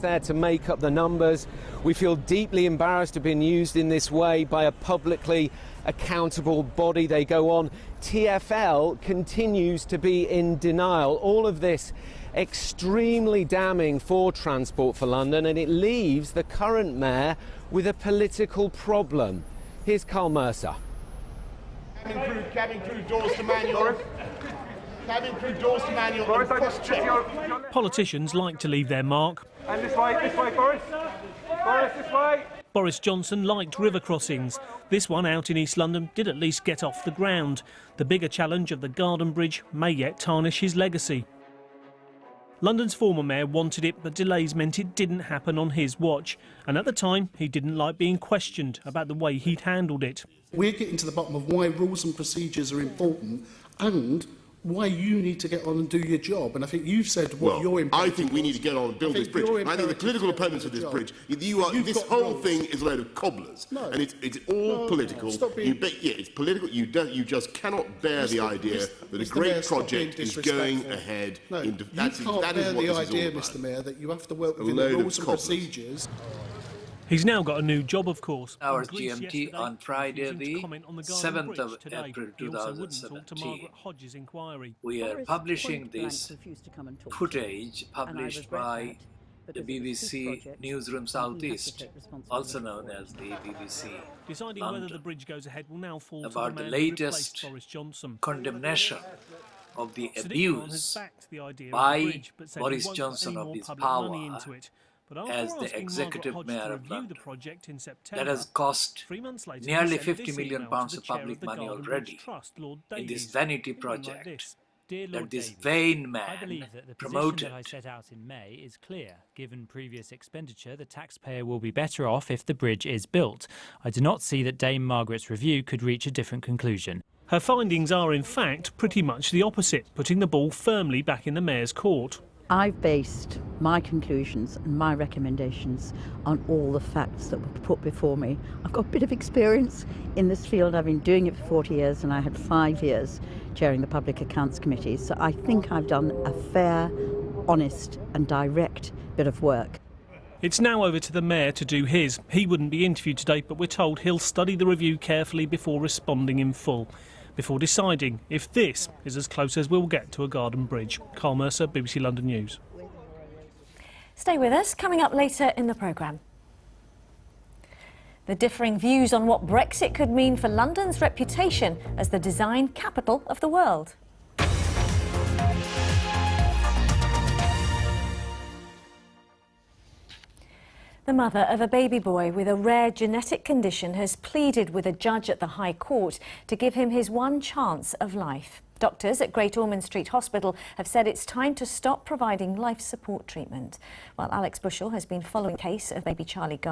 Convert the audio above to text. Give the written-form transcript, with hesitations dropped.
There to make up the numbers. We feel deeply embarrassed to have been used in this way by a publicly accountable body. They go on. TfL continues to be in denial. All of this extremely damning for Transport for London, and it leaves the current mayor with a political problem. Here's Carl Mercer. Cabin crew doors to manual. Cabin crew doors to manual. Politicians like to leave their mark. And this way, Boris. Boris, this way. Boris Johnson liked river crossings. This one out in East London did at least get off the ground. The bigger challenge of the Garden Bridge may yet tarnish his legacy. London's former mayor wanted it, but delays meant it didn't happen on his watch. And at the time, he didn't like being questioned about the way he'd handled it. We're getting to the bottom of why rules and procedures are important and why you need to get on and do your job. And I think you've said what your imperative I think we need to get on and build this bridge. I think the political opponents of this bridge, this whole thing is a load of cobblers. No. And it's all political. It's political. You just cannot bear the idea that a great project is going ahead. No, you can't bear the idea, Mr Mayor, that you have to work within the rules and procedures. He's now got a new job, of course. Hrs GMT on Friday, the 7th of April 2017. We are publishing this footage published by the BBC Newsroom South East, also known as the BBC Deciding London, whether the bridge goes ahead will now fall about to the the man who latest Boris Johnson. condemnation of the abuse The idea by of the bridge, but said he Boris won't put Johnson any of more his public money power into it. But after as the asking Margaret executive Hodge mayor to of review London. the project in September, That has cost 3 months later, nearly he sent £50 this million email to of the chair public the money Garden already Bridge Trust, Lord in this Davies, vanity something like project this. Dear that Lord this Davies, vain I man believe that the position promoted. that I set out in May is clear. Given previous expenditure, the taxpayer will be better off if the bridge is built. I do not see that Dame Margaret's review could reach a different conclusion. Her findings are, in fact, pretty much the opposite, putting the ball firmly back in the mayor's court. I've based my conclusions and my recommendations on all the facts that were put before me. I've got a bit of experience in this field. I've been doing it for 40 years and I had 5 years chairing the Public Accounts Committee. So I think I've done a fair, honest and direct bit of work. It's now over to the mayor to do his. He wouldn't be interviewed today, but we're told he'll study the review carefully before responding in full, before deciding if this is as close as we'll get to a garden bridge. Carl Mercer, BBC London News. Stay with us. Coming up later in the programme. The differing views on what Brexit could mean for London's reputation as the design capital of the world. The mother of a baby boy with a rare genetic condition has pleaded with a judge at the High Court to give him his one chance of life. Doctors at Great Ormond Street Hospital have said it's time to stop providing life support treatment. While Alex Bushell has been following the case of baby Charlie Gar